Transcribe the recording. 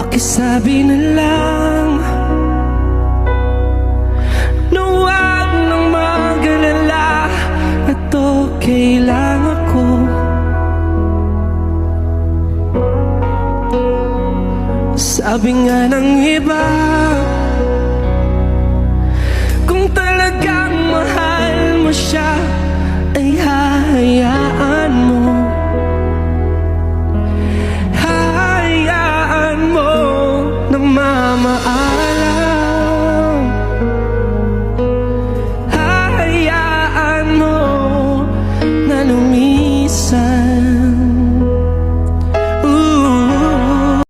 Pakisabi na lang na huwag nang mag-alala at okay lang ako. Sabi nga ng iba, kung talagang mahal mo siya,